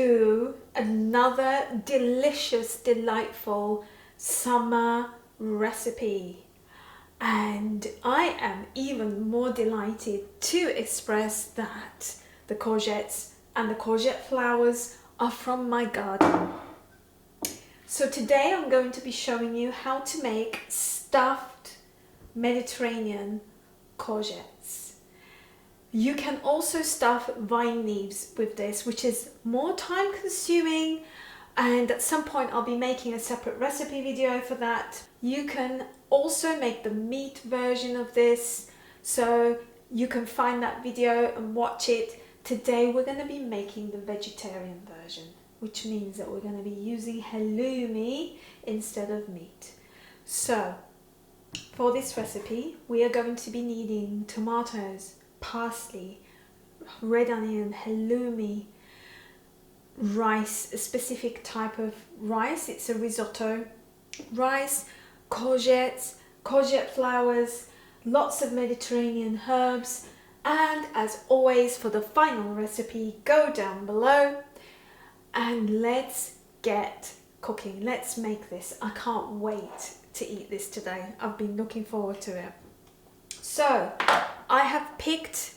to another delicious, delightful summer recipe. And I am even more delighted to express that the courgettes and the courgette flowers are from my garden. So today I'm going to be showing you how to make stuffed Mediterranean courgettes. You can also stuff vine leaves with this, which is more time consuming, and at some point I'll be making a separate recipe video for that. You can also make the meat version of this, so you can find that video and watch it. Today we're going to be making the vegetarian version, which means that we're going to be using halloumi instead of meat. So for this recipe we are going to be needing tomatoes, parsley, red onion, halloumi, rice, a specific type of rice, it's a risotto rice, courgettes, courgette flowers, lots of Mediterranean herbs, and as always for the final recipe, go down below and let's get cooking. Let's make this. I can't wait to eat this today. I've been looking forward to it. So I have picked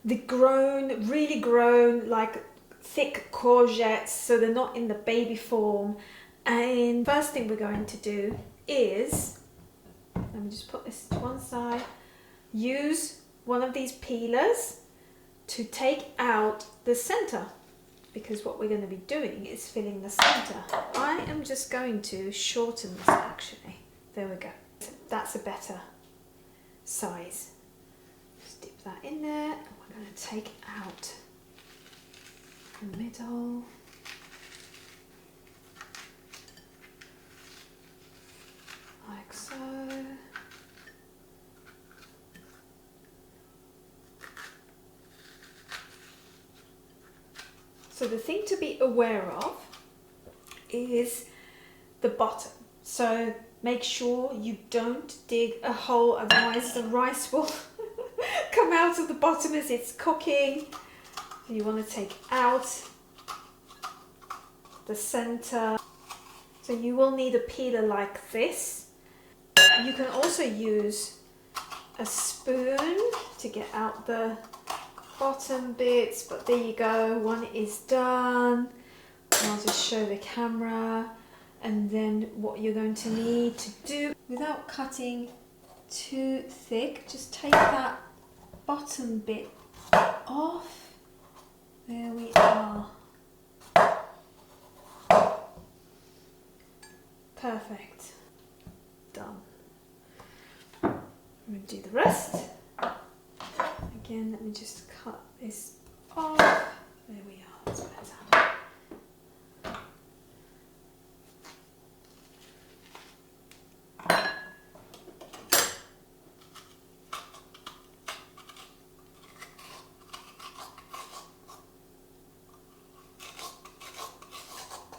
the really grown, like thick courgettes, so they're not in the baby form. And first thing we're going to do is, let me just put this to one side, use one of these peelers to take out the center, because what we're going to be doing is filling the center. I am just going to shorten this actually. There we go. That's a better size. Just dip that in there, and we're going to take out the middle. Like so. So the thing to be aware of is the bottom. So make sure you don't dig a hole, otherwise the rice will come out of the bottom as it's cooking. You want to take out the center. So you will need a peeler like this. You can also use a spoon to get out the bottom bits, but there you go, one is done. I'll just show the camera, and then what you're going to need to do, without cutting too thick, just take that bottom bit off. There we are. Perfect. Done. I'm going to do the rest. Again, let me just cut this off. There we are, that's better.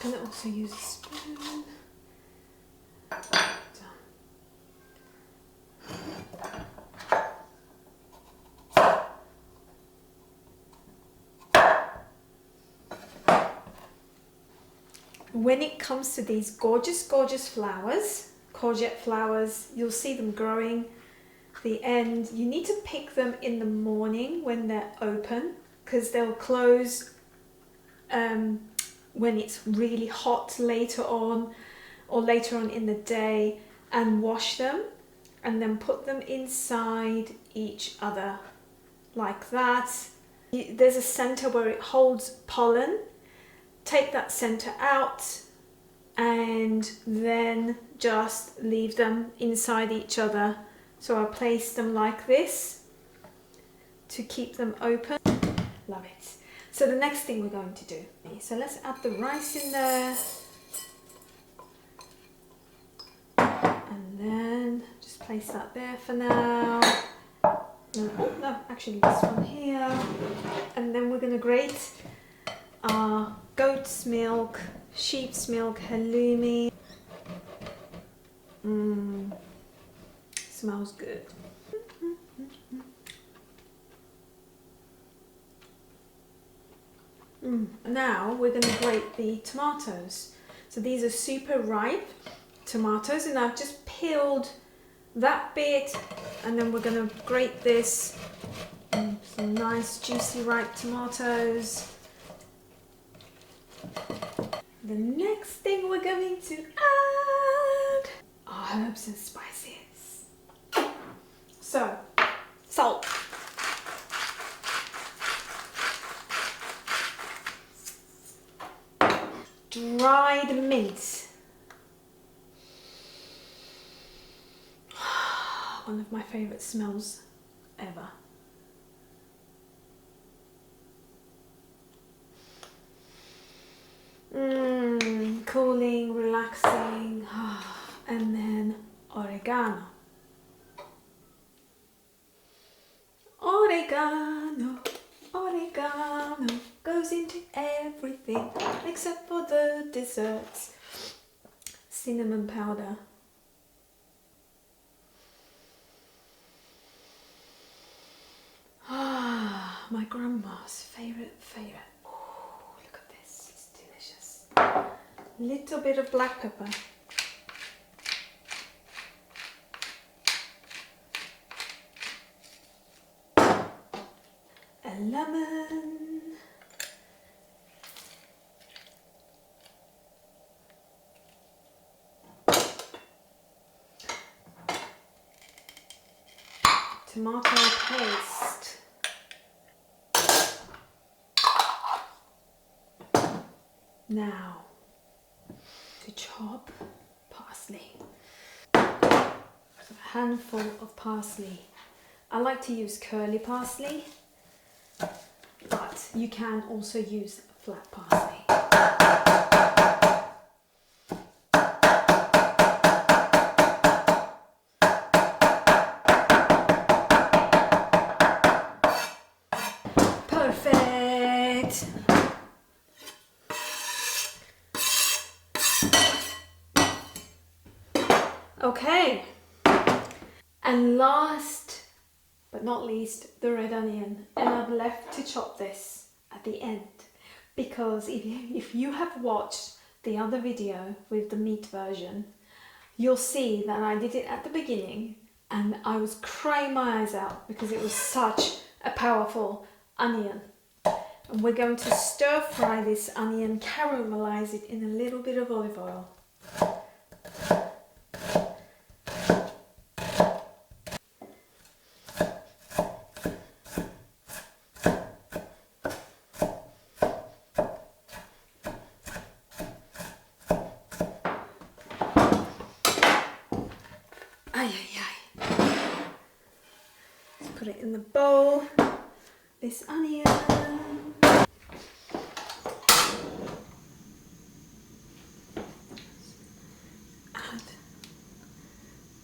I'm going to also use a spoon. When it comes to these gorgeous, gorgeous flowers, courgette flowers, you'll see them growing. The end, you need to pick them in the morning when they're open, because they'll close when it's really hot later on, or later on in the day, and wash them and then put them inside each other like that. There's a center where it holds pollen. Take that center out and then just leave them inside each other. So I place them like this to keep them open. Love it. So the next thing we're going to do, so let's add the rice in there, and then just place that there for now. Oh no, actually this one here, and then we're going to grate our goat's milk, sheep's milk, halloumi. Smells good. Now we're going to grate the tomatoes. So these are super ripe tomatoes, and I've just peeled that bit, and then we're going to grate this. Some nice juicy ripe tomatoes. The next thing we're going to add are herbs and spices. So, salt. Dried mint. One of my favourite smells ever. Cooling, relaxing, and then oregano. Oregano, oregano goes into everything except for the desserts. Cinnamon powder. My grandma's favourite. Oh, look at this, it's delicious. Little bit of black pepper. A lemon. Tomato paste. Now, to chop parsley. A handful of parsley. I like to use curly parsley, but you can also use flat parsley. Perfect! Okay, and last but not least, the red onion. And I've left to chop this at the end because if you have watched the other video with the meat version, you'll see that I did it at the beginning and I was crying my eyes out because it was such a powerful onion. And we're going to stir fry this onion, caramelize it in a little bit of olive oil. Let's put it in the bowl, this onion. Add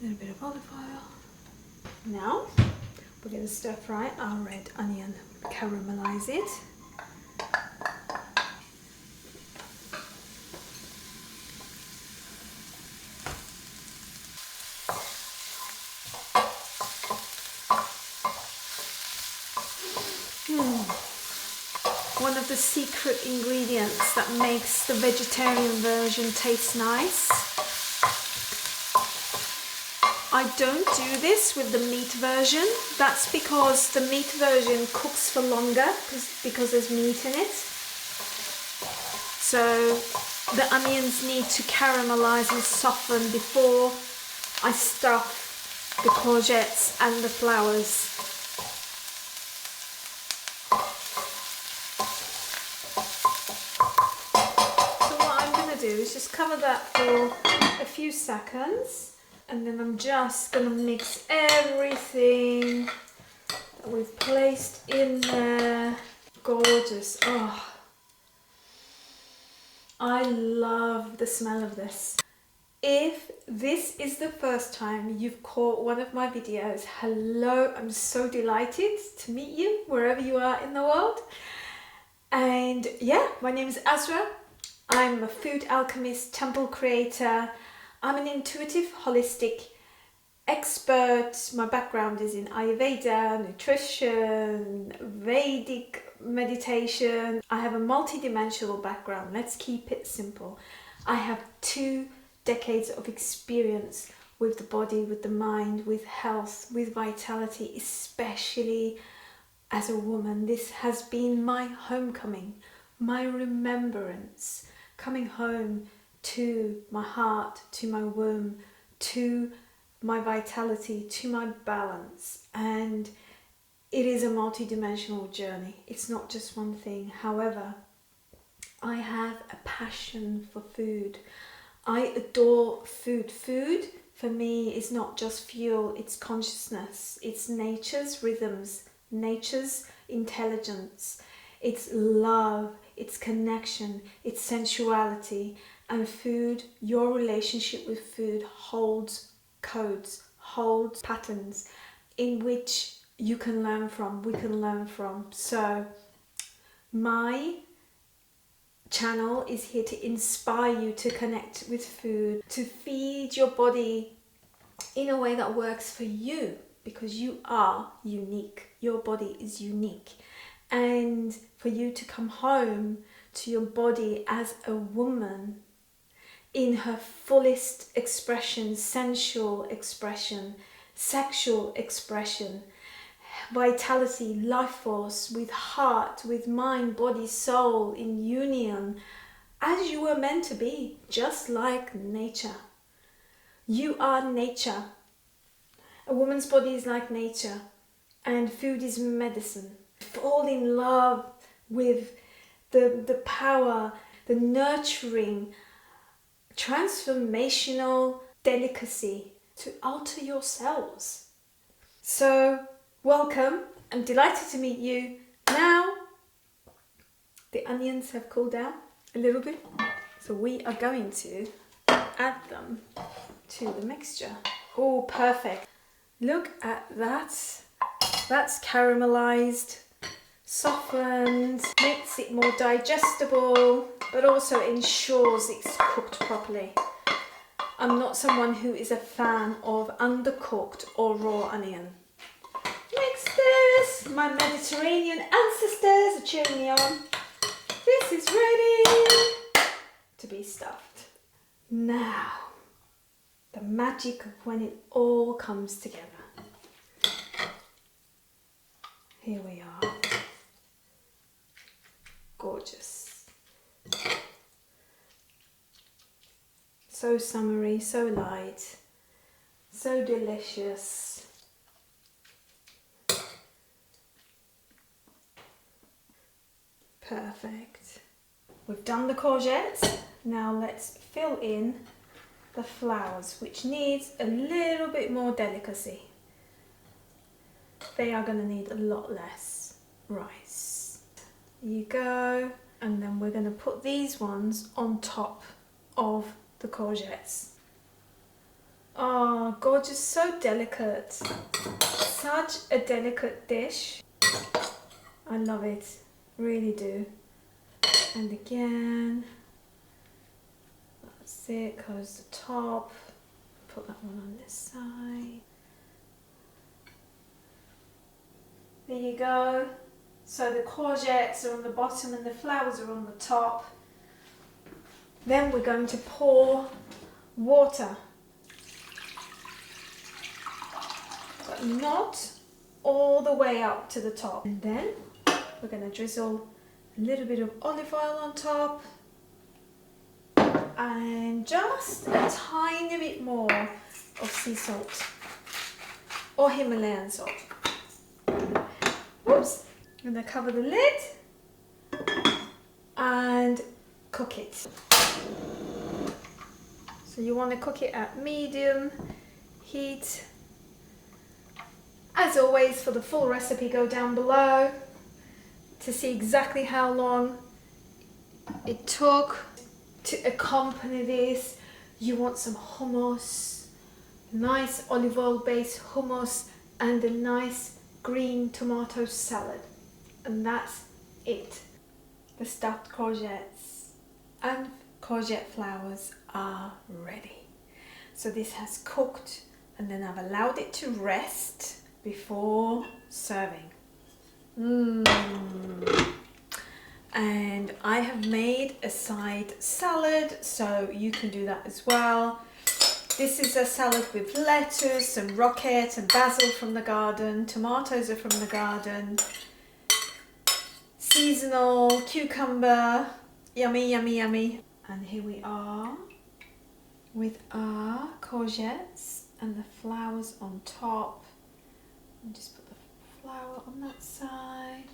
a little bit of olive oil. Now we're going to stir fry our red onion, caramelize it. One of the secret ingredients that makes the vegetarian version taste nice. I don't do this with the meat version. That's because the meat version cooks for longer because there's meat in it. So the onions need to caramelize and soften before I stuff the courgettes and the flowers. Do is just cover that for a few seconds, and then I'm just going to mix everything that we've placed in there. Gorgeous. Oh, I love the smell of this. If this is the first time you've caught one of my videos, hello, I'm so delighted to meet you wherever you are in the world. And yeah, my name is Azra. I'm a food alchemist, temple creator. I'm an intuitive, holistic expert. My background is in Ayurveda, nutrition, Vedic meditation. I have a multi-dimensional background. Let's keep it simple. I have 2 decades of experience with the body, with the mind, with health, with vitality, especially as a woman. This has been my homecoming, my remembrance, coming home to my heart, to my womb, to my vitality, to my balance. And it is a multi-dimensional journey. It's not just one thing. However, I have a passion for food. I adore food. Food for me is not just fuel, it's consciousness. It's nature's rhythms, nature's intelligence. It's love, it's connection, it's sensuality. And food, your relationship with food holds codes, holds patterns in which you can learn from, we can learn from. So my channel is here to inspire you to connect with food, to feed your body in a way that works for you, because you are unique. Your body is unique. And for you to come home to your body as a woman in her fullest expression, sensual expression, sexual expression, vitality, life force, with heart, with mind, body, soul, in union, as you were meant to be, just like nature. You are nature. A woman's body is like nature, and food is medicine. Fall in love with the power, the nurturing, transformational delicacy to alter your cells. So, welcome. I'm delighted to meet you. Now, the onions have cooled down a little bit, so we are going to add them to the mixture. Oh, perfect. Look at that. That's caramelized, softened, makes it more digestible, but also ensures it's cooked properly. I'm not someone who is a fan of undercooked or raw onion. Mix this. My Mediterranean ancestors are cheering me on. This is ready to be stuffed. Now, the magic of when it all comes together. Here we are. Gorgeous. So summery, so light, so delicious. Perfect. We've done the courgettes. Now let's fill in the flowers, which needs a little bit more delicacy. They are going to need a lot less rice. There you go. And then we're going to put these ones on top of the courgettes. Oh, gorgeous, so delicate. Such a delicate dish. I love it, really do. And again, that's it, close the top. Put that one on this side. There you go. So the courgettes are on the bottom and the flowers are on the top. Then we're going to pour water, but not all the way up to the top. And then we're going to drizzle a little bit of olive oil on top and just a tiny bit more of sea salt or Himalayan salt. Oops. I'm going to cover the lid and cook it. So you want to cook it at medium heat. As always, for the full recipe, go down below to see exactly how long it took to accompany this. You want some hummus, nice olive oil based hummus, and a nice green tomato salad. And that's it. The stuffed courgettes and courgette flowers are ready. So this has cooked, and then I've allowed it to rest before serving. And I have made a side salad, so you can do that as well. This is a salad with lettuce and rocket and basil from the garden. Tomatoes are from the garden. Seasonal cucumber. Yummy, yummy, yummy. And here we are with our courgettes and the flowers on top. And just put the flower on that side.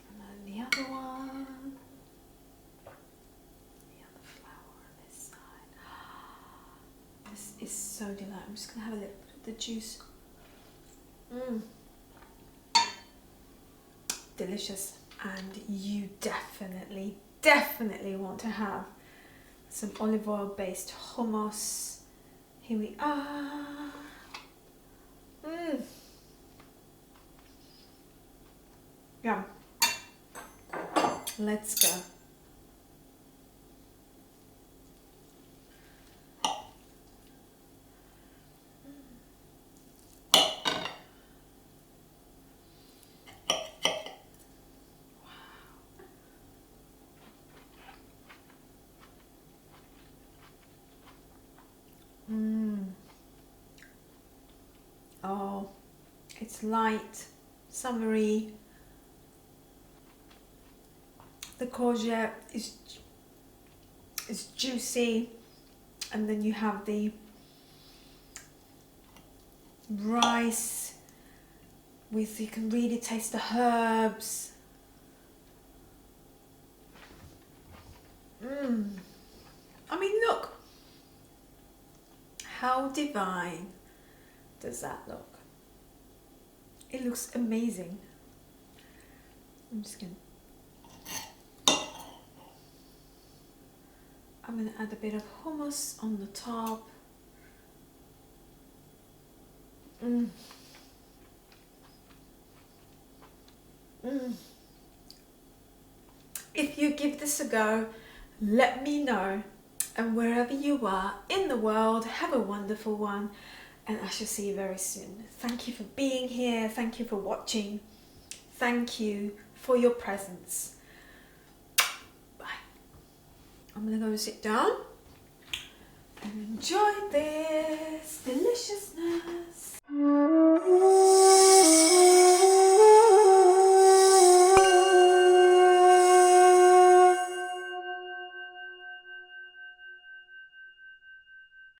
And then the other one. This is so delightful. I'm just going to have a little bit of the juice. Delicious. And you definitely want to have some olive oil based hummus. Here we are. Yum. Let's go. Oh, it's light, summery. The courgette is juicy, and then you have the rice with, you can really taste the herbs. I mean, look, how divine does that look? It looks amazing. I'm gonna add a bit of hummus on the top. If you give this a go, let me know. And wherever you are in the world, have a wonderful one. And I shall see you very soon. Thank you for being here. Thank you for watching. Thank you for your presence. Bye. I'm gonna go and sit down and enjoy this deliciousness.